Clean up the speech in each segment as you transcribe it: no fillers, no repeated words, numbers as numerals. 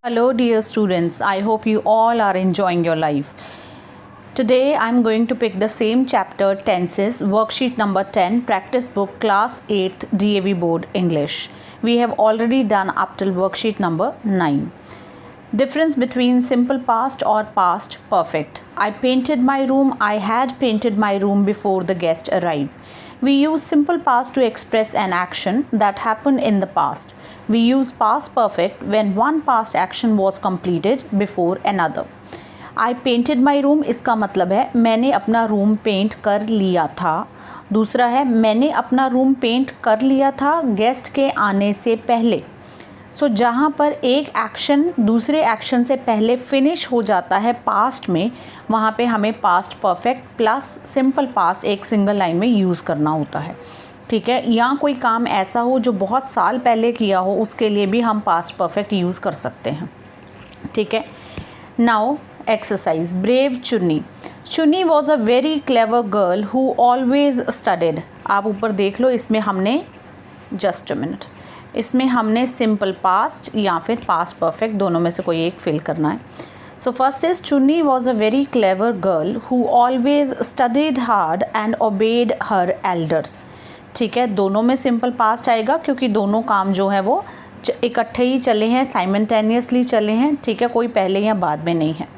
Hello dear students, I hope you all are enjoying your life. Today I am going to pick the same chapter tenses, worksheet number 10, practice book class 8th DAV board English. We have already done up till worksheet number 9. Difference between simple past or past perfect. I painted my room. I had painted my room before the guest arrived. We use simple past to express an action that happened in the past. We use past perfect when one past action was completed before another. I painted my room इसका मतलब है मैंने अपना room paint कर लिया था. दूसरा है मैंने अपना रूम पेंट कर लिया था गेस्ट के आने से पहले. सो जहाँ पर एक एक्शन दूसरे एक्शन से पहले फिनिश हो जाता है पास्ट में, वहाँ पे हमें past perfect plus simple past एक सिंगल लाइन में यूज़ करना होता है. ठीक है, या कोई काम ऐसा हो जो बहुत साल पहले किया हो, उसके लिए भी हम पास्ट परफेक्ट यूज़ कर सकते हैं. ठीक है. Now exercise. ब्रेव चुन्नी. चुन्नी was a very clever girl who always studied. आप ऊपर देख लो, इसमें हमने जस्ट अ मिनट, इसमें हमने सिंपल पास्ट या फिर पास्ट परफेक्ट दोनों में से कोई एक फिल करना है. So first is Chunni was a very clever girl who always studied hard and obeyed her elders. ठीक है, दोनों में सिंपल पास्ट आएगा क्योंकि दोनों काम जो है वो इकट्ठे ही चले हैं, साइमल्टेनियसली चले हैं. ठीक है, कोई पहले या बाद में नहीं है.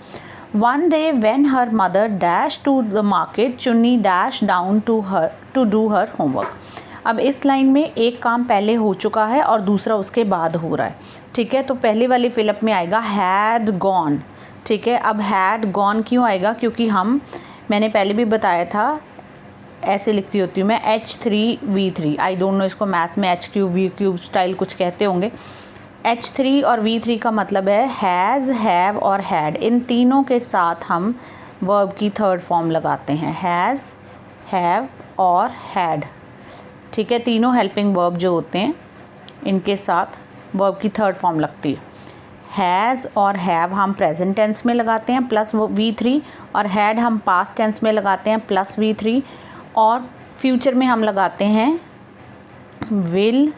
One day when her mother dash to the market Chunni dash down to do her homework. अब इस लाइन में एक काम पहले हो चुका है और दूसरा उसके बाद हो रहा है. ठीक है, तो पहले वाली फिलअप में आएगा हैड गॉन. ठीक है, अब हैड गॉन क्यों आएगा? क्योंकि मैंने पहले भी बताया था, ऐसे लिखती होती हूँ मैं H3V3. आई डोंट नो इसको मैथ्स में H3 V3 स्टाइल कुछ कहते होंगे. H3 और V3 का मतलब है हैज़, हैव और हैड. इन तीनों के साथ हम वर्ब की थर्ड फॉर्म लगाते हैं, हैज़, हैव और हैड. ठीक है, तीनों हेल्पिंग वर्ब जो होते हैं इनके साथ वर्ब की थर्ड फॉर्म लगती है. हैज़ और हैव हम प्रेजेंट टेंस में लगाते हैं प्लस V3, और हैड हम पास्ट टेंस में लगाते हैं प्लस V3, और फ्यूचर में हम लगाते हैं विल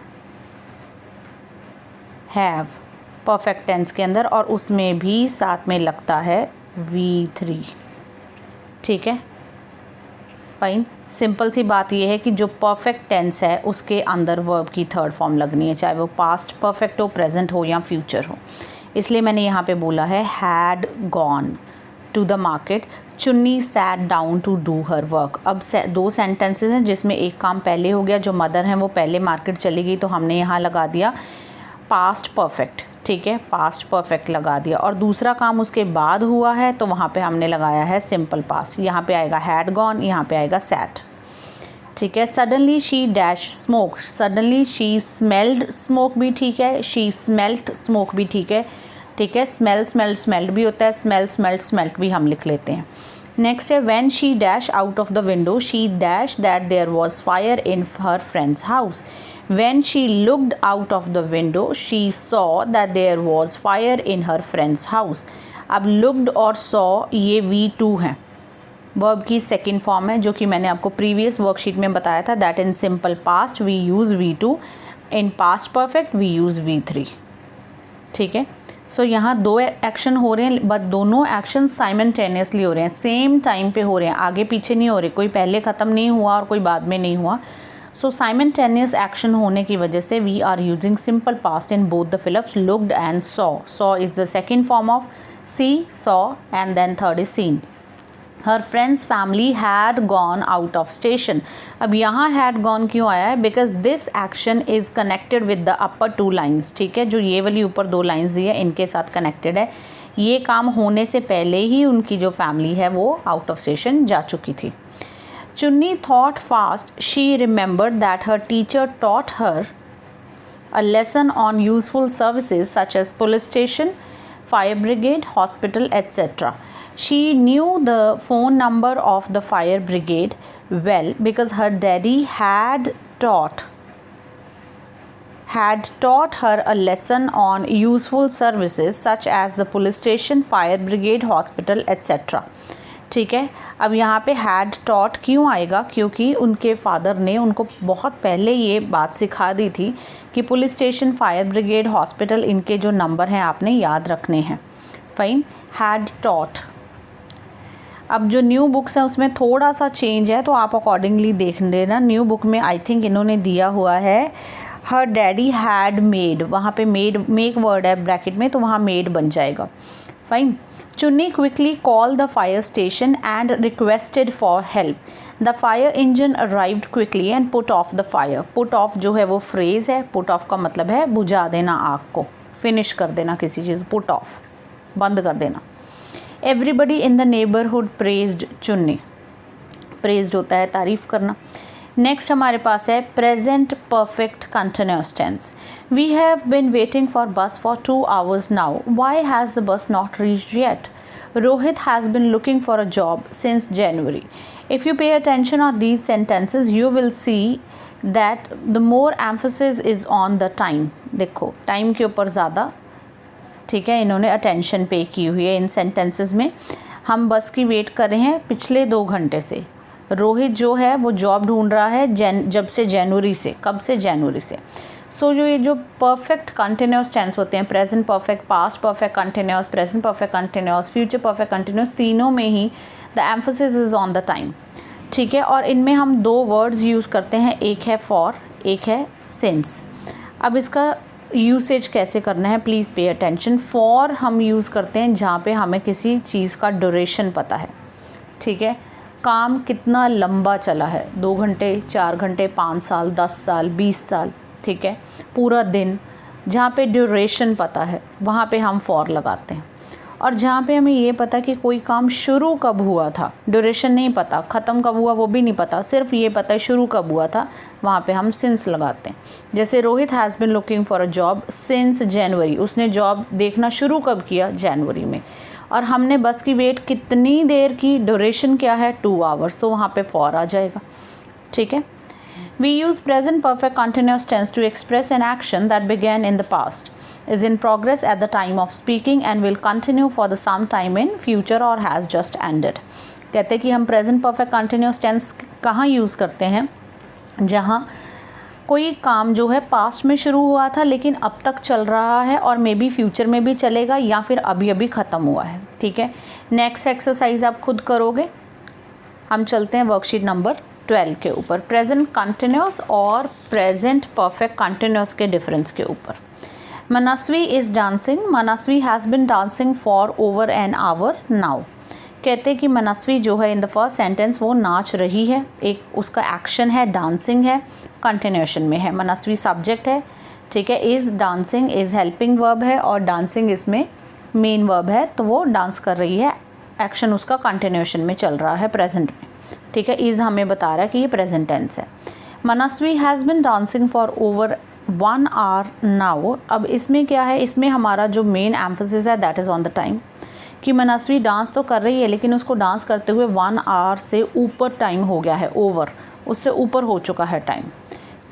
हैव परफेक्ट टेंस के अंदर, और उसमें भी साथ में लगता है V3. ठीक है, फाइन. सिंपल सी बात यह है कि जो परफेक्ट टेंस है उसके अंदर वर्ब की थर्ड फॉर्म लगनी है, चाहे वो पास्ट परफेक्ट हो, प्रेजेंट हो या फ्यूचर हो. इसलिए मैंने यहाँ पे बोला है had gone to the market Chunni sat down to do her work. अब दो सेंटेंसेस हैं जिसमें एक काम पहले हो गया, जो मदर हैं वो पहले मार्केट चली गई, तो हमने यहाँ लगा दिया पास्ट परफेक्ट. ठीक है, पास्ट परफेक्ट लगा दिया, और दूसरा काम उसके बाद हुआ है तो वहाँ पे हमने लगाया है सिंपल पास्ट. यहाँ पे आएगा हैड गॉन, यहाँ पे आएगा सैट. ठीक है. Suddenly she dash smoke. Suddenly she smelled smoke भी ठीक है, शी स्मेल्ट स्मोक भी ठीक है. ठीक है, स्मेल स्मेल्ड स्मेल्ड भी होता है, स्मेल स्मेल्ट स्मेल्ट भी हम लिख लेते हैं. नेक्स्ट है when she dash out of the window she dash that there was fire in her friend's house. When she looked out of the window, she saw that there was fire in her friend's house. अब looked और saw ये V2 हैं, verb की second form है, जो कि मैंने आपको प्रीवियस वर्कशीट में बताया था. That in simple past we use V2, in past perfect we use V3. ठीक है. सो यहाँ दो एक्शन हो रहे हैं, बट दोनों एक्शन साइमल्टेनियसली हो रहे हैं, सेम टाइम पे हो रहे हैं, आगे पीछे नहीं हो रहे, कोई पहले ख़त्म नहीं हुआ और कोई बाद में नहीं हुआ. सो साइमल्टेनियस एक्शन होने की वजह से we are using simple past in both the fill ups looked and saw. Saw is the second form of see, saw, and then third is seen. Her friend's family had gone out of station. अब यहाँ had gone क्यों आया है? Because this action is connected with the upper two lines. ठीक है, जो ये वाली ऊपर दो लाइन्स दी है इनके साथ कनेक्टेड है. ये काम होने से पहले ही उनकी जो फैमिली है वो आउट ऑफ स्टेशन जा चुकी थी. Chunni thought fast. She remembered that her teacher taught her a lesson on useful services such as police station, fire brigade, hospital, etc. She knew the phone number of the fire brigade well because her daddy had taught her a lesson on useful services such as the police station, fire brigade, hospital, etc. ठीक है। अब यहाँ पे had taught क्यों आएगा, क्योंकि उनके father ने उनको बहुत पहले ये बात सिखा दी थी कि police station, fire brigade, hospital, इनके जो नंबर हैं आपने याद रखने हैं। Fine, had taught. अब जो न्यू बुक्स हैं उसमें थोड़ा सा चेंज है, तो आप अकॉर्डिंगली देख लेना। न्यू बुक में आई थिंक इन्होंने दिया हुआ है हर डैडी हैड मेड, वहाँ पे मेड, मेक वर्ड है ब्रैकेट में, तो वहाँ मेड बन जाएगा। फाइन। चुन्नी quickly call the fire station and requested for help. The fire engine arrived quickly and put off the fire. Put off जो है वो फ्रेज है, पुट ऑफ का मतलब है बुझा देना आग को, फिनिश कर देना किसी चीज़, पुट ऑफ, बंद कर देना। Everybody in the neighbourhood praised Chunni, praised होता है तारीफ़ करना। नेक्स्ट हमारे पास है present perfect continuous tense. We have been waiting for bus for 2 hours now, why has the bus not reached yet? Rohit has been looking for a job since January. If you pay attention on these sentences you will see that the more emphasis is on the time. देखो time के ऊपर ज़्यादा, ठीक है, इन्होंने attention पे की हुई है इन सेंटेंसेस में। हम बस की वेट कर रहे हैं पिछले 2 घंटे से। रोहित जो है वो जॉब ढूंढ रहा है जब से जनवरी से। कब से? जनवरी से। सो जो ये जो परफेक्ट कंटिन्यूअस टेंस होते हैं, present perfect, past perfect continuous, present perfect continuous, future perfect continuous, तीनों में ही the emphasis is on the time. ठीक है, और इनमें हम 2 वर्ड्स यूज़ करते हैं, एक है फॉर, एक है सिंस। अब इसका यूसेज कैसे करना है, प्लीज़ पे अटेंशन। फॉर हम यूज़ करते हैं जहाँ पे हमें किसी चीज़ का ड्यूरेशन पता है। ठीक है, काम कितना लंबा चला है, 2 घंटे, 4 घंटे, 5 साल, 10 साल, 20 साल, ठीक है, पूरा दिन, जहाँ पे ड्यूरेशन पता है वहाँ पे हम फॉर लगाते हैं। और जहाँ पे हमें ये पता कि कोई काम शुरू कब हुआ था, ड्यूरेशन नहीं पता, ख़त्म कब हुआ वो भी नहीं पता, सिर्फ ये पता है शुरू कब हुआ था, वहाँ पे हम सिंस लगाते हैं। जैसे Rohit has been looking for a job since जनवरी, उसने जॉब देखना शुरू कब किया? जनवरी में। और हमने बस की वेट कितनी देर की, ड्यूरेशन क्या है? 2 hours, तो वहाँ पे फॉर आ जाएगा। ठीक है। We use present perfect continuous tense to express an action that began in the past, is in progress at the time of speaking and will continue for the some time in future or has just ended. कहते हैं कि हम present perfect continuous tense कहाँ use करते हैं? जहाँ कोई काम जो है पास्ट में शुरू हुआ था लेकिन अब तक चल रहा है और मे बी फ्यूचर में भी चलेगा या फिर अभी अभी ख़त्म हुआ है। ठीक है, नेक्स्ट एक्सरसाइज आप खुद करोगे। हम चलते हैं वर्कशीट नंबर 12 के ऊपर, प्रेजेंट कंटिन्यूस और प्रेजेंट परफेक्ट कंटिन्यूस के डिफरेंस के ऊपर। Manasvi is dancing, Manasvi has been dancing for over an hour now. कहते हैं कि मनस्वी जो है इन द फर्स्ट सेंटेंस वो नाच रही है, एक उसका एक्शन है, डांसिंग है, कंटिन्यूशन में है। मनस्वी सब्जेक्ट है, ठीक है, is dancing, is helping verb है और डांसिंग इसमें मेन वर्ब है, तो वो डांस कर रही है, एक्शन उसका कंटिन्यूशन में चल रहा है प्रेजेंट में। ठीक है, इज़ हमें बता रहा है कि ये प्रेजेंट टेंस है। Manasvi has been dancing for over 1 hour now. अब इसमें क्या है, इसमें हमारा जो मेन एम्फोसिस है that is on the time, कि मनस्वी डांस तो कर रही है लेकिन उसको डांस करते हुए 1 hour से ऊपर टाइम हो गया है, ओवर, उससे ऊपर हो चुका है टाइम।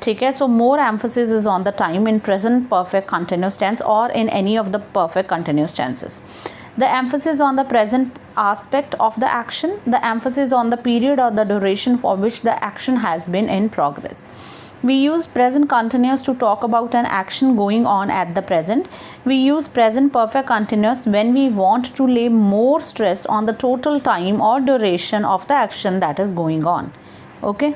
ठीक है, so more emphasis is on the time in present perfect continuous tense और in any of the perfect continuous tenses. The emphasis on the present aspect of the action, the emphasis on the period or the duration for which the action has been in progress. We use present continuous to talk about an action going on at the present. We use present perfect continuous when we want to lay more stress on the total time or duration of the action that is going on. Okay?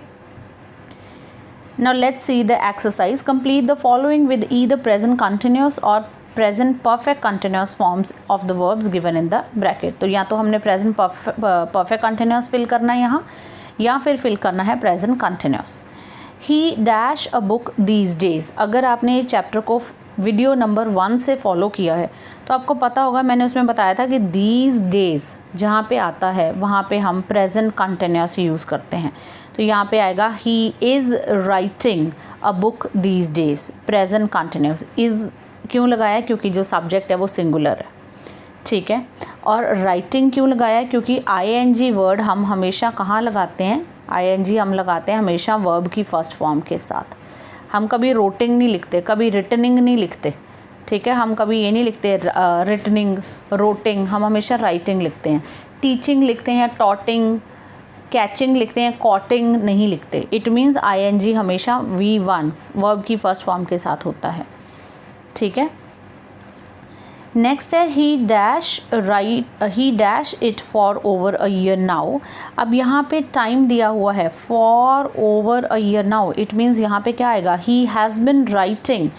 Now let's see the exercise. Complete the following with either present continuous or present perfect continuous forms of the verbs given in the bracket. तो या तो हमने present perfect continuous fill करना है यहाँ, या फिर fill करना है present continuous. He dash a book these days. अगर आपने इस चैप्टर को वीडियो नंबर 1 से फॉलो किया है तो आपको पता होगा, मैंने उसमें बताया था कि these days जहाँ पे आता है वहाँ पे हम present continuous यूज़ करते हैं। तो यहाँ पे आएगा he is writing a book these days, present continuous। is क्यों लगाया? क्योंकि जो सब्जेक्ट है वो सिंगुलर है। ठीक है, और राइटिंग क्यों लगाया? क्योंकि ing वर्ड हम हमेशा कहाँ लगाते हैं? ing हम लगाते हैं हमेशा वर्ब की फर्स्ट फॉर्म के साथ। हम कभी रोटिंग नहीं लिखते, कभी रिटनिंग नहीं लिखते। ठीक है, हम कभी ये नहीं लिखते रिटनिंग, रोटिंग, हम हमेशा राइटिंग लिखते हैं। टीचिंग लिखते हैं टॉटिंग, कैचिंग लिखते हैं कॉटिंग नहीं लिखते। इट मीन्स आईएनजी हमेशा V1 वर्ब की फर्स्ट फॉर्म के साथ होता है, ठीक है। नेक्स्ट है ही dash it for over a year now. अब यहाँ पे टाइम दिया हुआ है for over a year now, it means यहाँ पे क्या आएगा, ही has bin writing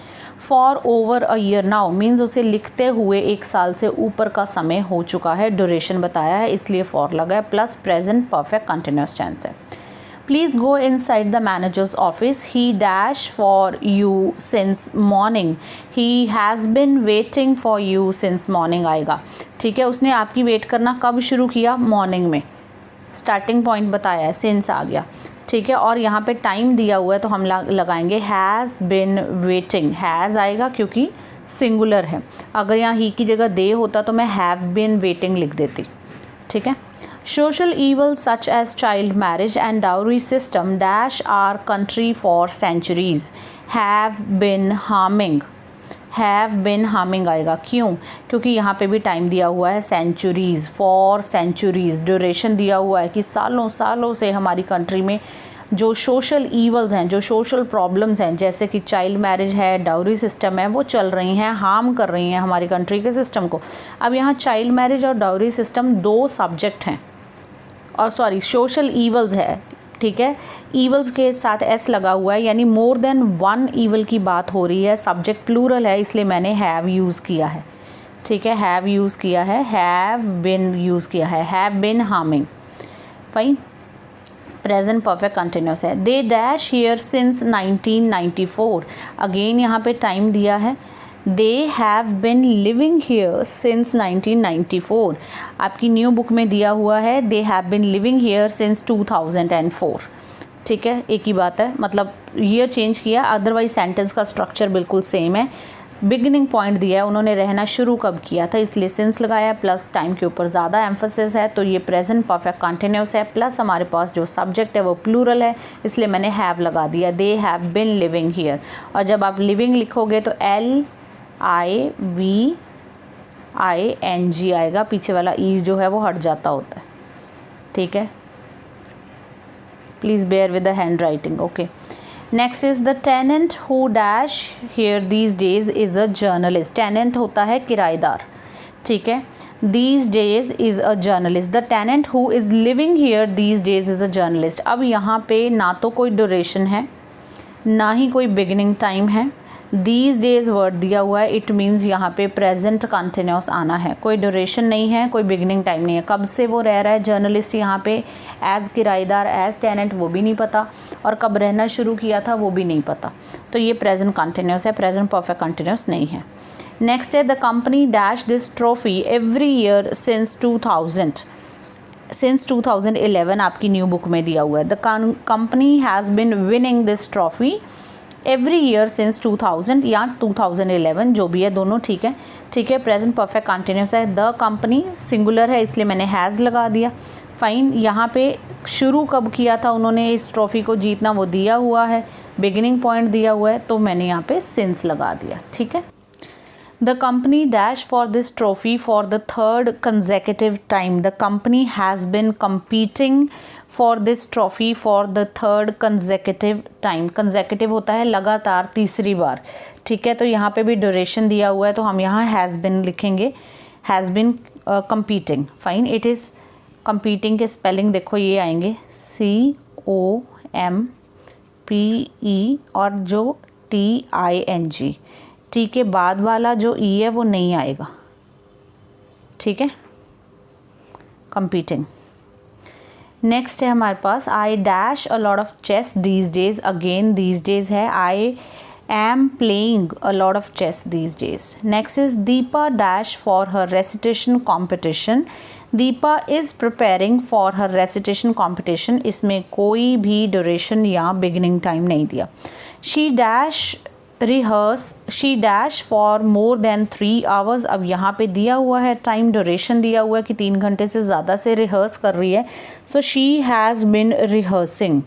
for over a year now, means उसे लिखते हुए 1 साल से ऊपर का समय हो चुका है, ड्यूरेशन बताया है इसलिए फॉर लगा है, plus present perfect continuous tense है। Please go inside the manager's office, he dash for you since morning, he has been waiting for you since morning आएगा, ठीक है। उसने आपकी वेट करना कब शुरू किया, मॉर्निंग में, स्टार्टिंग पॉइंट बताया है, सिंस आ गया, ठीक है। और यहाँ पे टाइम दिया हुआ है तो हम लगाएंगे हैज़ बिन वेटिंग, हैज़ आएगा क्योंकि सिंगुलर है, अगर यहाँ ही की जगह दे होता तो मैं हैव बिन वेटिंग लिख देती, ठीक है। Social evils such as child marriage and dowry system dash our country for centuries have been harming आएगा, क्यों, क्योंकि यहाँ पे भी टाइम दिया हुआ है centuries, for centuries, ड्यूरेशन दिया हुआ है कि सालों सालों से हमारी कंट्री में जो सोशल ईवल्स हैं, जो सोशल प्रॉब्लम्स हैं, जैसे कि चाइल्ड मैरिज है, डाउरी सिस्टम है, वो चल रही हैं, हार्म कर रही हैं हमारी कंट्री के सिस्टम को। अब यहाँ चाइल्ड मैरिज और डाउरी सिस्टम 2 सब्जेक्ट हैं, और सॉरी सोशल ईवल्स है, ठीक है, ईवल्स के साथ एस लगा हुआ है, यानी मोर देन 1 ईवल की बात हो रही है, सब्जेक्ट प्लूरल है इसलिए मैंने हैव यूज़ किया है, ठीक है, हैव यूज़ किया है, हैव बिन यूज़ किया है, have been harming, fine. Present perfect continuous है। They dash here since 1994, again यहाँ पे टाइम दिया है, they have been living here since 1994, आपकी न्यू बुक में दिया हुआ है they have been living here since 2004, ठीक है, एक ही बात है, मतलब ईयर चेंज किया, अदरवाइज सेंटेंस का स्ट्रक्चर बिल्कुल सेम है। बिगिनिंग पॉइंट दिया है, उन्होंने रहना शुरू कब किया था इसलिए सिंस लगाया, प्लस टाइम के ऊपर ज़्यादा एम्फोसिस है तो ये प्रेजेंट परफेक्ट कंटिन्यूस है, प्लस हमारे पास जो सब्जेक्ट है वो प्लूरल है इसलिए मैंने हैव लगा दिया, दे हैव बिन लिविंग हियर। और जब आप लिविंग लिखोगे तो LIVING आएगा, पीछे वाला ई जो है वो हट जाता होता है, ठीक है, please bear with the hand writing, okay. Next is the tenant who dash here these days is a journalist, tenant होता है किराएदार, ठीक है, these days is a journalist, the tenant who is living here these days is a journalist। अब यहाँ पे ना तो कोई ड्यूरेशन है ना ही कोई बिगिनिंग टाइम है, these days वर्ड दिया हुआ है, इट मीन्स यहाँ पे प्रेजेंट कंटिन्यूस आना है, कोई ड्यूरेशन नहीं है, कोई बिगिनिंग टाइम नहीं है, कब से वो रह रहा है जर्नलिस्ट यहाँ पे, एज किराएदार, एज टेनेंट वो भी नहीं पता, और कब रहना शुरू किया था वो भी नहीं पता, तो ये प्रेजेंट कंटिन्यूस है, प्रेजेंट परफेक्ट कंटिन्यूस नहीं है। नेक्स्ट है the company dash this trophy every year since 2011 आपकी न्यू बुक में दिया हुआ है, the company has been winning this trophy every year since 2000 या 2011 जो भी है, दोनों ठीक है, ठीक है, प्रेजेंट परफेक्ट कंटिन्यूस है। द कंपनी सिंगुलर है इसलिए मैंने हैज़ लगा दिया, फाइन। यहाँ पे शुरू कब किया था उन्होंने इस ट्रॉफ़ी को जीतना वो दिया हुआ है, बिगिनिंग पॉइंट दिया हुआ है तो मैंने यहाँ पे सिंस लगा दिया, ठीक है। The company dash for this trophy for the 3rd consecutive time. The company has been competing for this trophy for the 3rd consecutive time. Consecutive होता है लगातार तीसरी बार, ठीक है, तो यहाँ पे भी ड्यूरेशन दिया हुआ है तो हम यहाँ has been लिखेंगे, has been competing, fine। It is competing के स्पेलिंग देखो ये आएंगे COMPE और जो TING, टी के बाद वाला जो ई है वो नहीं आएगा, ठीक है, कंपीटिंग। नेक्स्ट है हमारे पास I dash a lot of chess these days, again these days है, I am playing a lot of chess these days. Next is Deepa dash for her recitation competition, Deepa is preparing for her recitation competition, इसमें कोई भी duration या beginning time नहीं दिया। She dash she dash for more than 3 hours, अब यहाँ पे दिया हुआ है टाइम, ड्यूरेशन दिया हुआ है कि 3 घंटे से ज़्यादा से रिहर्स कर रही है, so she has been rehearsing,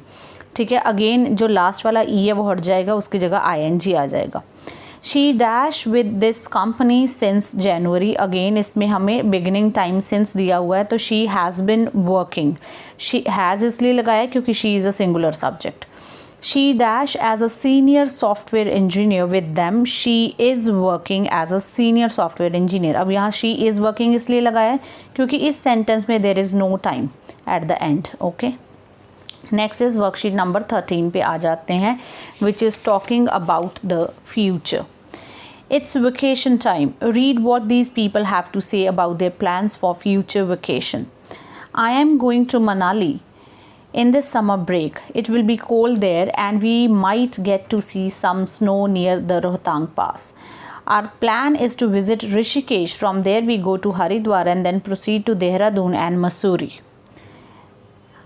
ठीक है, अगेन जो लास्ट वाला ई है वो हट जाएगा, उसकी जगह ING आ जाएगा। She dash with this company since January, again इसमें हमें बिगिनिंग टाइम सिंस दिया हुआ है तो she has been working, she has इसलिए लगाया क्योंकि she is a singular subject. She dash as a senior software engineer with them. She is working as a senior software engineer. अब यहाँ she is working इसलिए लगाया है क्योंकि इस सेंटेंस में there is no time at the end. Okay. Next is worksheet number 13 पे आ जाते हैं, which is talking about the future. It's vacation time. Read what these people have to say about their plans for future vacation. I am going to Manali in this summer break. It will be cold there and we might get to see some snow near the Rohtang Pass. Our plan is to visit Rishikesh. From there we go to Haridwar and then proceed to Dehradun and Mussoorie.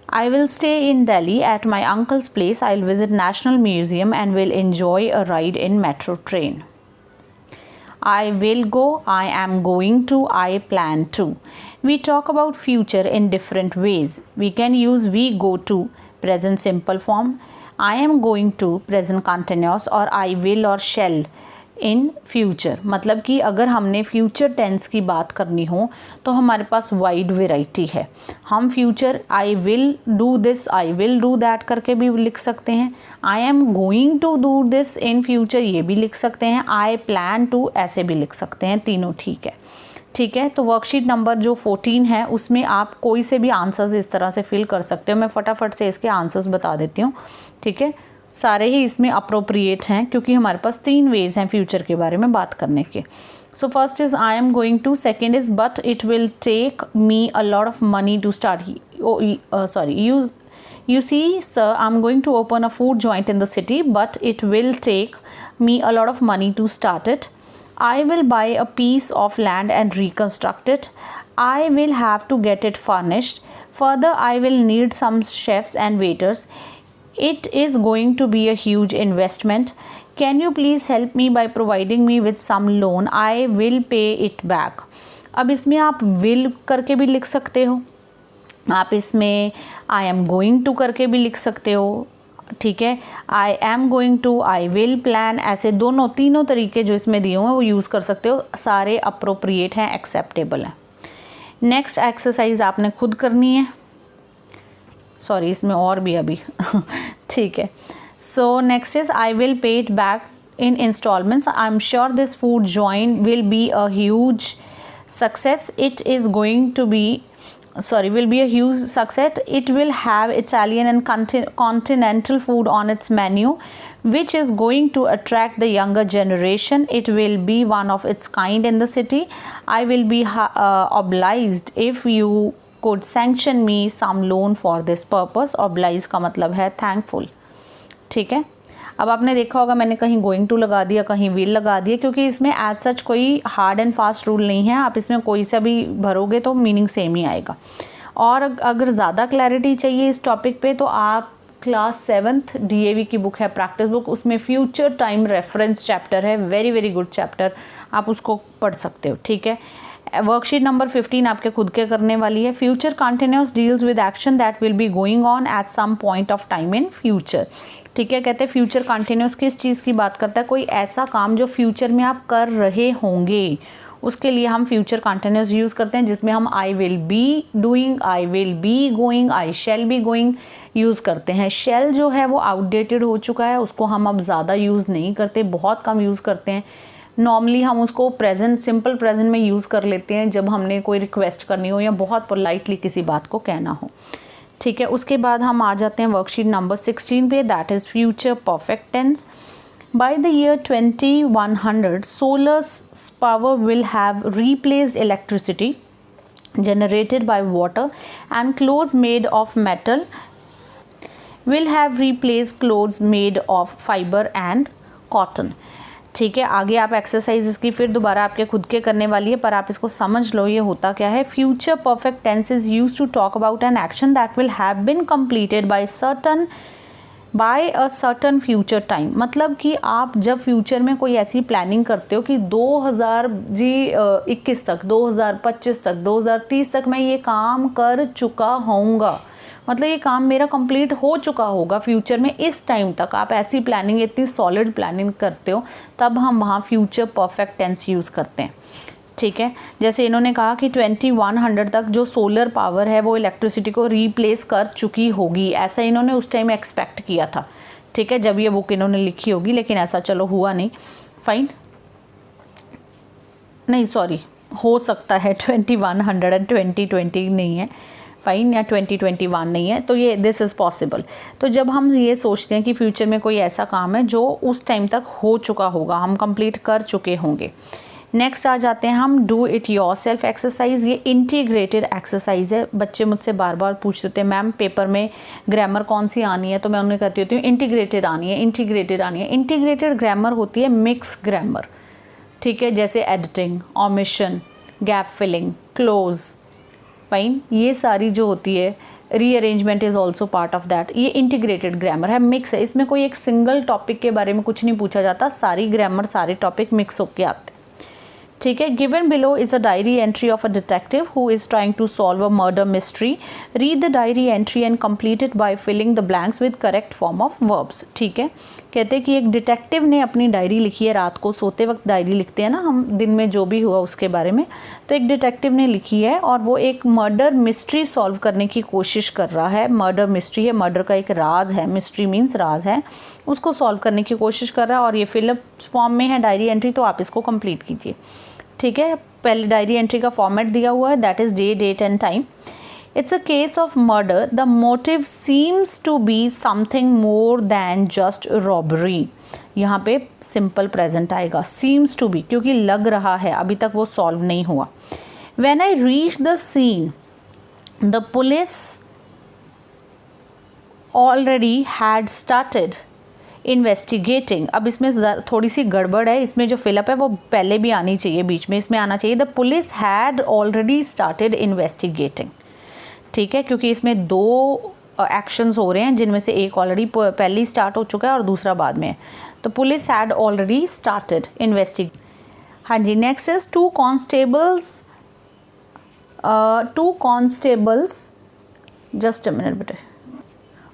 I will stay in Delhi at my uncle's place. I'll visit National Museum and will enjoy a ride in metro train. I will go, I am going to, I plan to. We talk about future in different ways. We can use we go to, present simple form, I am going to, present continuous, or I will or shall in future. मतलब कि अगर हमने future tense की बात करनी हो तो हमारे पास वाइड वेराइटी है. हम future I will do this, I will do that करके भी लिख सकते हैं. I am going to do this in future ये भी लिख सकते हैं. आई प्लान टू ऐसे भी लिख सकते हैं. तीनों ठीक है. ठीक है, तो वर्कशीट नंबर जो 14 है उसमें आप कोई से भी आंसर्स इस तरह से फिल कर सकते हो. मैं फटाफट से इसके आंसर्स बता देती हूँ. ठीक है, सारे ही इसमें अप्रोप्रिएट हैं क्योंकि हमारे पास 3 वेज हैं फ्यूचर के बारे में बात करने के. So first is I am going to, second is but it will take me a lot of money to start. You see, sir, I'm going to open a food joint in the city, but it will take me a lot of money to start it. I will buy a piece of land and reconstruct it. I will have to get it furnished. Further, I will need some chefs and waiters. It is going to be a huge investment. Can you please help me by providing me with some loan? I will pay it back. अब इसमें आप will करके भी लिख सकते हो, आप इसमें आई एम गोइंग टू करके भी लिख सकते हो. ठीक है, I am going to, I will plan, ऐसे तीनों तरीके जो इसमें दिए हुए हैं वो यूज़ कर सकते हो. सारे अप्रोप्रिएट हैं, एक्सेप्टेबल हैं. नेक्स्ट एक्सरसाइज आपने खुद करनी है. सॉरी, इसमें और भी अभी ठीक है. So next is I will pay it back in installments. I'm sure this food joint will be a huge success. It will be a huge success. It will have Italian and continental food on its menu, which is going to attract the younger generation. It will be one of its kind in the city. I will be obliged if you could sanction me some loan for this purpose. Oblige का मतलब है thankful. ठीक है, अब आपने देखा होगा मैंने कहीं गोइंग टू लगा दिया, कहीं विल लगा दिया, क्योंकि इसमें एज सच कोई हार्ड एंड फास्ट रूल नहीं है. आप इसमें कोई सा भी भरोगे तो मीनिंग सेम ही आएगा. और अगर ज़्यादा क्लैरिटी चाहिए इस टॉपिक पे तो आप क्लास 7th DAV की बुक है प्रैक्टिस बुक, उसमें फ्यूचर टाइम रेफरेंस चैप्टर है, वेरी वेरी गुड चैप्टर, आप उसको पढ़ सकते हो. ठीक है, वर्कशीट नंबर 15 आपके खुद के करने वाली है. Future continuous deals with action that will be going on at some point of time in future. ठीक है, कहते हैं फ्यूचर कंटिन्यूस किस चीज़ की बात करता है, कोई ऐसा काम जो फ्यूचर में आप कर रहे होंगे, उसके लिए हम फ्यूचर कंटिन्यूस यूज़ करते हैं, जिसमें हम I will be doing, I will be going, I shall be going use करते हैं. शैल जो है वो आउटडेटेड हो चुका है, उसको हम अब ज़्यादा यूज़ नहीं करते, बहुत कम यूज़ करते हैं. नॉर्मली हम उसको प्रेजेंट, सिंपल प्रेजेंट में यूज़ कर लेते हैं जब हमने कोई रिक्वेस्ट करनी हो या बहुत पोलाइटली किसी बात को कहना हो. ठीक है, उसके बाद हम आ जाते हैं वर्कशीट नंबर 16 पे, that is future perfect tense. By the year 2100, solar power will have replaced electricity generated by water, and clothes made of metal will have replaced clothes made of fiber and cotton. ठीक है, आगे आप exercise इसकी फिर दोबारा आपके खुद के करने वाली है, पर आप इसको समझ लो ये होता क्या है. Future perfect tense is used to talk about an action that will have been completed by a certain future time. मतलब कि आप जब फ्यूचर में कोई ऐसी प्लानिंग करते हो कि 2021 तक, 2025 तक, 2030 तक मैं ये काम कर चुका होऊंगा, मतलब ये काम मेरा कंप्लीट हो चुका होगा फ्यूचर में इस टाइम तक। आप ऐसी प्लानिंग, इतनी सॉलिड प्लानिंग करते हो तब हम वहाँ फ्यूचर परफेक्ट टेंस यूज़ करते हैं, ठीक है। जैसे इन्होंने कहा कि 2100 तक जो सोलर पावर है वो इलेक्ट्रिसिटी को रिप्लेस कर चुकी होगी, ऐसा इन्होंने उस टाइम एक्सपेक्ट किया था, ठीक है, जब ये बुक इन्होंने लिखी होगी, लेकिन ऐसा चलो हुआ नहीं। फाइन, नहीं सॉरी, हो सकता है 2100 एंड 2020 नहीं है, फाइन, या 2021 नहीं है, तो ये दिस इज़ पॉसिबल। तो जब हम ये सोचते हैं कि फ्यूचर में कोई ऐसा काम है जो उस टाइम तक हो चुका होगा, हम कंप्लीट कर चुके होंगे। नेक्स्ट आ जाते हैं हम डू इट योरसेल्फ एक्सरसाइज। ये इंटीग्रेटेड एक्सरसाइज है। बच्चे मुझसे बार बार पूछते होते हैं मैम पेपर में ग्रामर कौन सी आनी है, तो मैं उन्हें कहती होती हूँ इंटीग्रेटेड आनी है, इंटीग्रेटेड आनी है। इंटीग्रेटेड ग्रामर होती है मिक्स ग्रामर, ठीक है, जैसे editing, omission, gap filling, cloze, fine, ये सारी जो होती है, rearrangement is also part of that. ये इंटीग्रेटेड ग्रामर है, मिक्स है, इसमें कोई एक सिंगल टॉपिक के बारे में कुछ नहीं पूछा जाता, सारी ग्रामर सारे टॉपिक मिक्स होके आते हैं, ठीक है। Given below is a diary entry of a detective who is trying to solve a murder mystery. Read the diary entry and complete it by filling the blanks with correct form of verbs, ठीक है। कहते हैं कि एक detective ने अपनी diary लिखी है, रात को सोते वक्त डायरी लिखते हैं ना हम, दिन में जो भी हुआ उसके बारे में, तो एक डिटेक्टिव ने लिखी है और वो एक मर्डर मिस्ट्री सॉल्व करने की कोशिश कर रहा है। मर्डर मिस्ट्री है, मर्डर का एक राज है, मिस्ट्री मीन्स राज है, उसको सॉल्व करने की कोशिश कर रहा है और ये फिलअप फॉर्म में है डायरी एंट्री, तो आप इसको कंप्लीट कीजिए, ठीक है। पहले डायरी एंट्री का फॉर्मेट दिया हुआ है, that is day, date and time. It's a case of murder, the motive seems to be something more than just robbery. यहाँ पे सिंपल प्रेजेंट आएगा, सीम्स टू बी, क्योंकि लग रहा है, अभी तक वो सॉल्व नहीं हुआ। When I reach the seen the police already had started investigating. अब इसमें थोड़ी सी गड़बड़ है, इसमें जो फिलअप है वो पहले भी आनी चाहिए, बीच में इसमें आना चाहिए the police had already started investigating, ठीक है, क्योंकि इसमें दो एक्शंस हो रहे हैं जिनमें से एक ऑलरेडी पहले स्टार्ट हो चुका है और दूसरा बाद में है, तो police had already started investigate. हाँ जी, next is two constables just a minute बेटे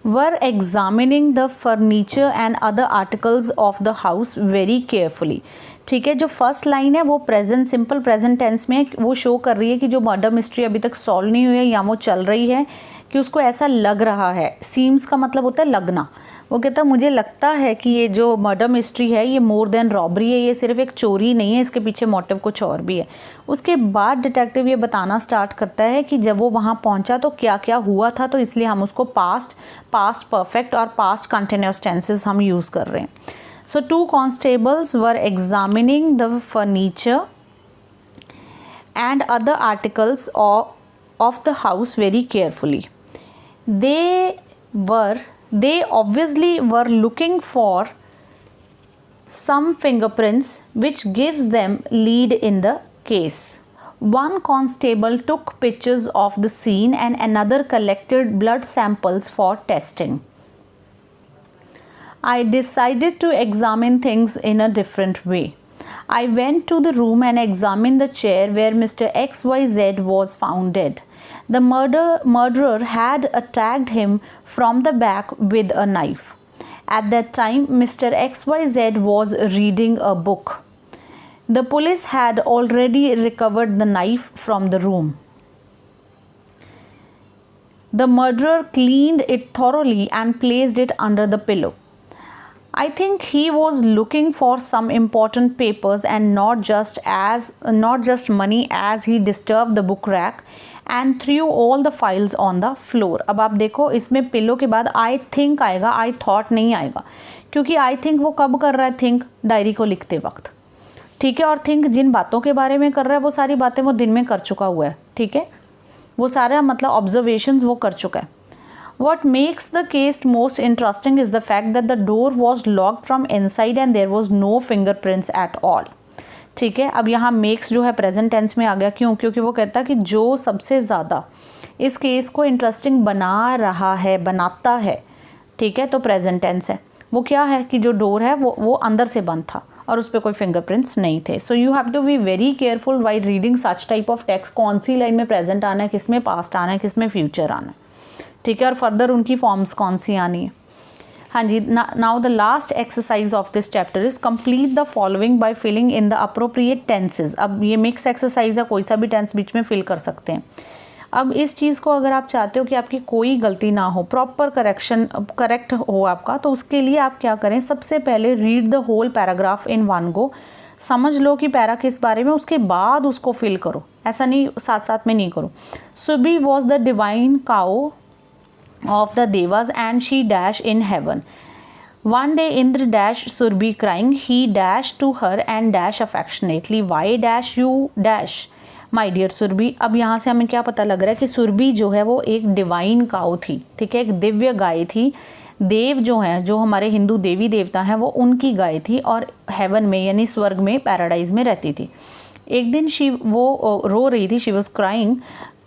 were examining the furniture and other articles of the house very carefully, ठीक है। जो फर्स्ट लाइन है वो प्रेजेंट, सिंपल प्रेजेंट टेंस में वो शो कर रही है कि जो मर्डर मिस्ट्री अभी तक सॉल्व नहीं हुई है या वो चल रही है, कि उसको ऐसा लग रहा है। सीम्स का मतलब होता है लगना। वो कहता है मुझे लगता है कि ये जो मर्डर मिस्ट्री है ये मोर देन रॉबरी है, ये सिर्फ एक चोरी नहीं है, इसके पीछे मोटिव कुछ और भी है। उसके बाद डिटेक्टिव ये बताना स्टार्ट करता है कि जब वो वहाँ पहुँचा तो क्या क्या हुआ था, तो इसलिए हम उसको पास्ट परफेक्ट और पास्ट कंटिन्यूस टेंसेस हम यूज़ कर रहे हैं। So two constables were examining the furniture and other articles of the house very carefully. They obviously were looking for some fingerprints which gives them lead in the case. One constable took pictures of the scene and another collected blood samples for testing. I decided to examine things in a different way. I went to the room and examined the chair where Mr. XYZ was found dead. The murderer had attacked him from the back with a knife. At that time, Mr. XYZ was reading a book. The police had already recovered the knife from the room. The murderer cleaned it thoroughly and placed it under the pillow. I think he was looking for some important papers and not just money, as he disturbed the book rack and threw all the files on the floor. अब आप देखो इसमें pillow के बाद I think आएगा, I thought नहीं आएगा, क्योंकि I think वो कब कर रहा है, think डायरी को लिखते वक्त, ठीक है। और थिंक जिन बातों के बारे में कर रहा है वो सारी बातें वो दिन में कर चुका हुआ है, ठीक है, वो सारा मतलब ऑब्जर्वेशंस वो कर चुका है। What makes the case most interesting is the fact that the door was locked from inside and there was no fingerprints at all. ठीक है, अब यहाँ makes जो है प्रेजेंट टेंस में आ गया, क्यों? क्योंकि वो कहता है कि जो सबसे ज़्यादा इस केस को इंटरेस्टिंग बना रहा है, बनाता है, ठीक है, तो प्रेजेंट टेंस है। वो क्या है कि जो डोर है वो अंदर से बंद था और उस पर कोई फिंगरप्रिंट्स नहीं थे। So you have to be very careful while reading such type of text, कौन सी लाइन में प्रेजेंट आना है, किस में पास्ट आना है, किस में फ्यूचर आना है, ठीक है, और फर्दर उनकी फॉर्म्स कौन सी आनी है। हाँ जी, now the last exercise of this chapter is complete the following by filling in the appropriate tenses. अब ये मिक्स एक्सरसाइज है, कोई सा भी टेंस बीच में फिल कर सकते हैं। अब इस चीज़ को अगर आप चाहते हो कि आपकी कोई गलती ना हो, प्रॉपर करेक्ट हो आपका, तो उसके लिए आप क्या करें, सबसे पहले read the whole paragraph in one go. समझ लो कि पैरा किस बारे में, उसके बाद उसको फिल करो, ऐसा नहीं साथ साथ में नहीं करो। Surabhi was the divine cow of the devas and she dash in heaven. One day Indra dash Surbhi crying, he dash to her and dash affectionately, why dash you dash my dear Surbhi। अब यहाँ से हमें क्या पता लग रहा है कि सुरभि जो है वो एक डिवाइन काउ थी, ठीक है, एक दिव्य गाय थी। देव जो हैं, जो हमारे हिंदू देवी देवता हैं, वो उनकी गाय थी और हेवन में यानी स्वर्ग में, पैराडाइज में रहती थी। एक दिन वो रो रही थी, शी वॉज क्राइंग।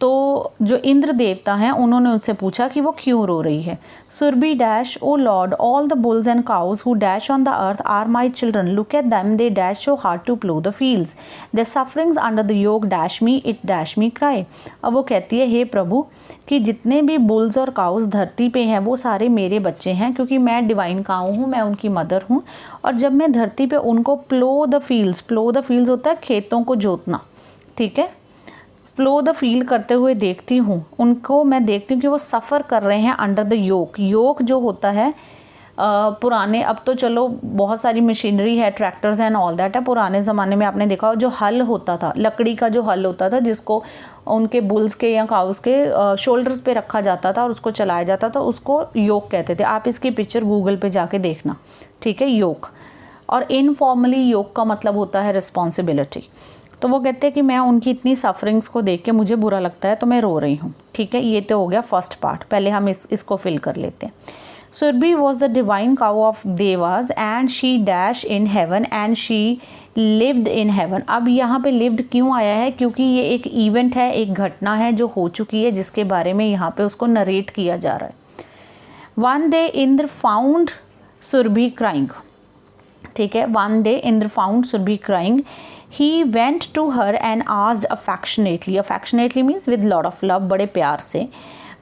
तो जो इंद्र देवता हैं उन्होंने उनसे पूछा कि वो क्यों रो रही है। Surabhi dash, O lord, all the bulls and cows who dash on the earth are my children, look at them, they dash so hard to plough the fields, the sufferings under the yoke dash me, it dash me cry. अब वो कहती है, हे प्रभु, कि जितने भी bulls और cause धरती पे हैं वो सारे मेरे बच्चे हैं, क्योंकि मैं डिवाइन काउ हूँ, मैं उनकी मदर हूँ, और जब मैं धरती पे उनको प्लो द फील्ड्स होता है खेतों को जोतना, ठीक है, प्लो द फील्ड करते हुए देखती हूँ, उनको मैं देखती हूँ कि वो सफ़र कर रहे हैं अंडर द योक जो होता है पुराने, अब तो चलो बहुत सारी मशीनरी है, ट्रैक्टर्स एंड ऑल दैट है, पुराने ज़माने में आपने देखा जो हल होता था, लकड़ी का जो हल होता था, जिसको उनके बुल्स के या काउस के शोल्डर्स पे रखा जाता था और उसको चलाया जाता था, उसको योक कहते थे। आप इसकी पिक्चर गूगल पे जाके देखना, ठीक है, योक। और इनफॉर्मली योक का मतलब होता है रिस्पॉन्सिबिलिटी। तो वो कहते हैं कि मैं उनकी इतनी सफरिंग्स को देख के मुझे बुरा लगता है, तो मैं रो रही हूँ, ठीक है। ये तो हो गया फर्स्ट पार्ट, पहले हम इसको फिल कर लेते हैं। Surabhi was the divine cow of devas and she dash in heaven and she lived in heaven. अब यहाँ पे लिव्ड क्यों आया है, क्योंकि ये एक इवेंट है, एक घटना है जो हो चुकी है, जिसके बारे में यहाँ पे उसको नरेट किया जा रहा है। One day Indra found Surabhi crying, ठीक है, one day Indra found Surabhi crying, he went to her and asked affectionately means with lot of love, बड़े प्यार से,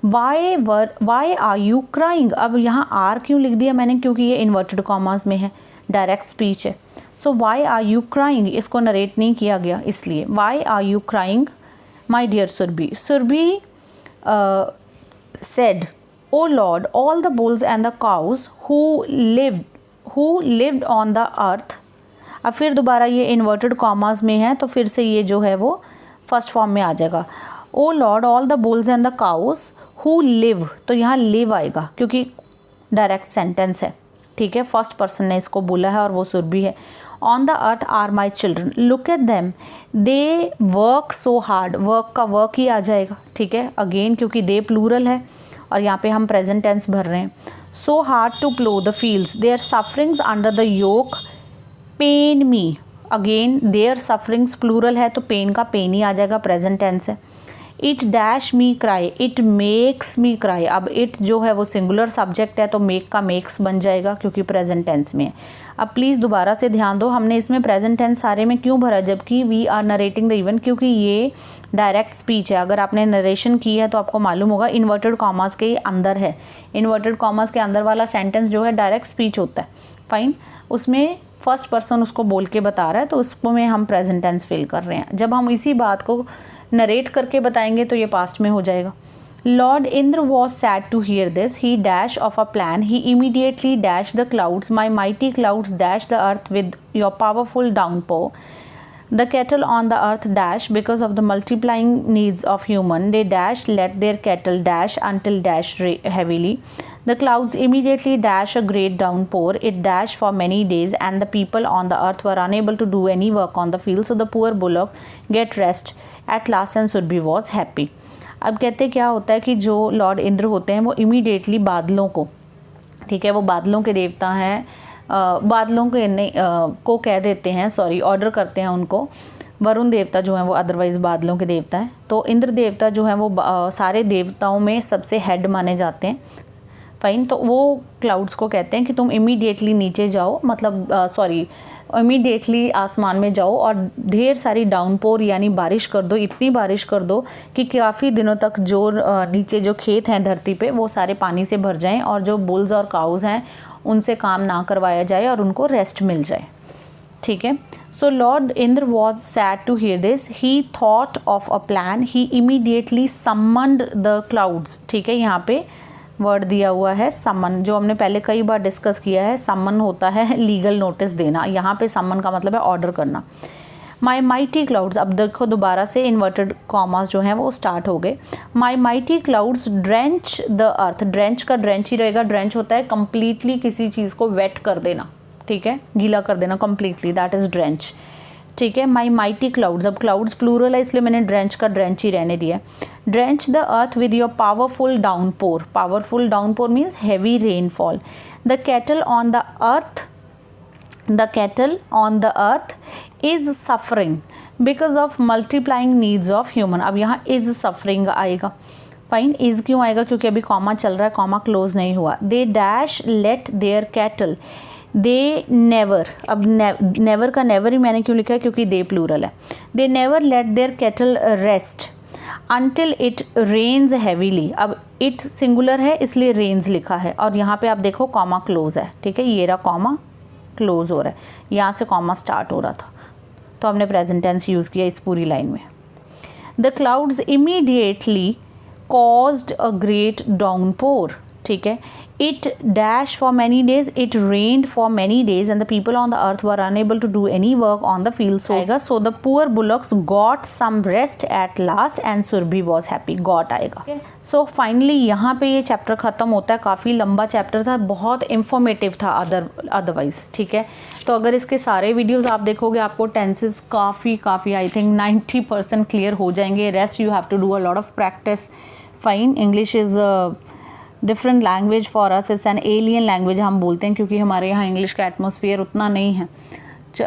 why are you crying। अब यहाँ R क्यों लिख दिया मैंने, क्योंकि ये इन्वर्टेड कॉमास में है, डायरेक्ट स्पीच है। सो why are you crying, इसको नरेट नहीं किया गया इसलिए। why are you crying my dear Surbhi। Surbhi said, oh Lord, all the bulls and the cows who lived on the earth। अब फिर दोबारा ये इन्वर्टेड कॉमास में है, तो फिर से ये जो है वो फर्स्ट फॉर्म में आ जाएगा। O lord, all the bulls and the cows who live, तो यहाँ लिव आएगा क्योंकि डायरेक्ट सेंटेंस है, ठीक है, फर्स्ट पर्सन ने इसको बोला है और वो सुरभि है। On the earth are my children, look at them, they work so hard, work का वर्क ही आ जाएगा, ठीक है, अगेन क्योंकि दे प्लूरल है और यहाँ पे हम प्रेजेंट टेंस भर रहे हैं। So hard to plough the fields, their sufferings under the yoke pain me, again their sufferings plural है तो पेन का पेन ही आ जाएगा, प्रेजेंट टेंस है। It dash me cry, it makes me cry, अब इट जो है वो सिंगुलर सब्जेक्ट है तो मेक का मेक्स बन जाएगा क्योंकि प्रेजेंट टेंस में है। अब प्लीज़ दोबारा से ध्यान दो, हमने इसमें प्रेजेंट टेंस सारे में क्यों भरा, जबकि we are narrating the event, क्योंकि ये डायरेक्ट स्पीच है। अगर आपने नरेशन की है तो आपको मालूम होगा इन्वर्टेड कॉमास के अंदर है, इन्वर्टेड कॉमास के अंदर वाला सेंटेंस जो है डायरेक्ट स्पीच होता है, फाइन, उसमें फर्स्ट पर्सन उसको बोल के बता रहा है तो उसको में हम प्रेजेंट टेंस फिल कर रहे हैं। जब हम इसी बात को नरेट करके बताएंगे तो ये पास्ट में हो जाएगा। Lord Indra was sad to hear this, he dash of a plan, he immediately dash the clouds, my mighty clouds dash the earth with your powerful downpour, the cattle on the earth dash because of the multiplying needs of human, they dash let their cattle dash until dash heavily, the clouds immediately dash a great downpour, it dashed for many days and the people on the earth were unable to do any work on the field, so the poor bullock get rest at last and Surbhi was happy। अब कहते क्या होता है कि जो Lord Indra होते हैं वो इमीडिएटली बादलों को, ठीक है, वो बादलों के देवता हैं, बादलों के को कह देते हैं, सॉरी ऑर्डर करते हैं उनको, वरुण देवता जो हैं वो अदरवाइज़ बादलों के देवता हैं, तो इंद्र देवता जो हैं वो सारे देवताओं में सबसे हेड माने जाते हैं, फाइन। तो वो क्लाउड्स को कहते हैं कि तुम इमीडिएटली नीचे जाओ, मतलब सॉरी इमीडिएटली आसमान में जाओ और ढेर सारी डाउनपोर यानी बारिश कर दो, इतनी बारिश कर दो कि काफ़ी दिनों तक जो नीचे जो खेत हैं धरती पे वो सारे पानी से भर जाएं और जो बुल्स और काउज हैं उनसे काम ना करवाया जाए और उनको रेस्ट मिल जाए। ठीक है। So lord Indra was sad to hear this, he thought of a plan, he immediately summoned the clouds. ठीक है, यहाँ पे वर्ड दिया हुआ है समन, जो हमने पहले कई बार डिस्कस किया है। समन होता है लीगल नोटिस देना, यहाँ पे समन का मतलब है ऑर्डर करना। माई माइटी क्लाउड्स, अब देखो दोबारा से इन्वर्टेड कॉमास जो हैं वो स्टार्ट हो गए। My mighty clouds drench the earth, drench का ड्रेंच ही रहेगा, ड्रेंच होता है कंप्लीटली किसी चीज़ को वेट कर देना, ठीक है, गीला कर देना कंप्लीटली, दैट इज़ ड्रेंच। ठीक है, माई माइटी क्लाउड्स, अब क्लाउड्स प्लूरल है इसलिए मैंने ड्रेंच का ड्रेंच ही रहने दिया। Drench the earth with your powerful downpour, powerful downpour means heavy rainfall. The cattle on the earth, the cattle on the earth is suffering because of multiplying needs of human। अब यहाँ is suffering आएगा, fine. is क्यों आएगा? क्योंकि अभी comma चल रहा है, कॉमा क्लोज नहीं हुआ। they dash let their cattle, they never, अब never का never ही मैंने क्यों लिखा है? क्योंकि they प्लूरल है। they never let their cattle rest until it rains heavily। अब it सिंगुलर है इसलिए rains लिखा है और यहाँ पे आप देखो कॉमा क्लोज है, ठीक है, ये रहा कॉमा क्लोज हो रहा है, यहाँ से कॉमा स्टार्ट हो रहा था तो हमने प्रेजेंट टेंस यूज़ किया इस पूरी लाइन में। The clouds immediately caused a great downpour. ठीक है, it dash for many days, it rained for many days and the people on the earth were unable to do any work on the field. So the poor bullocks got some rest at last and Surabhi was happy, got आएगा। So finally यहाँ पे ये chapter ख़त्म होता है। काफ़ी लंबा chapter था, बहुत इंफॉर्मेटिव था अदरवाइज। ठीक है, तो अगर इसके सारे वीडियोस आप देखोगे आपको टेंसेस काफ़ी आई थिंक 90% क्लियर हो जाएंगे। Rest you have to do a lot of practice. Fine, English is different language for us, it's an alien language हम बोलते हैं क्योंकि हमारे यहाँ इंग्लिश का एटमॉस्फेयर उतना नहीं है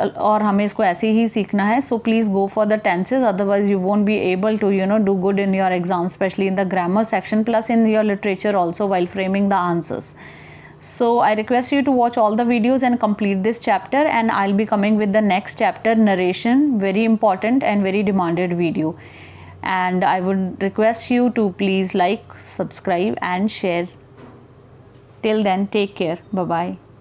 और हमें इसको ऐसे ही सीखना है। So please go for the tenses, otherwise you won't be able to do good in your exam, specially in the grammar section plus in your literature also while framing the answers. So I request you to watch all the videos and complete this chapter, and I'll be coming with the next chapter, narration, very important and very demanded video. And I would request you to please like, subscribe and share. Till then, take care. Bye bye.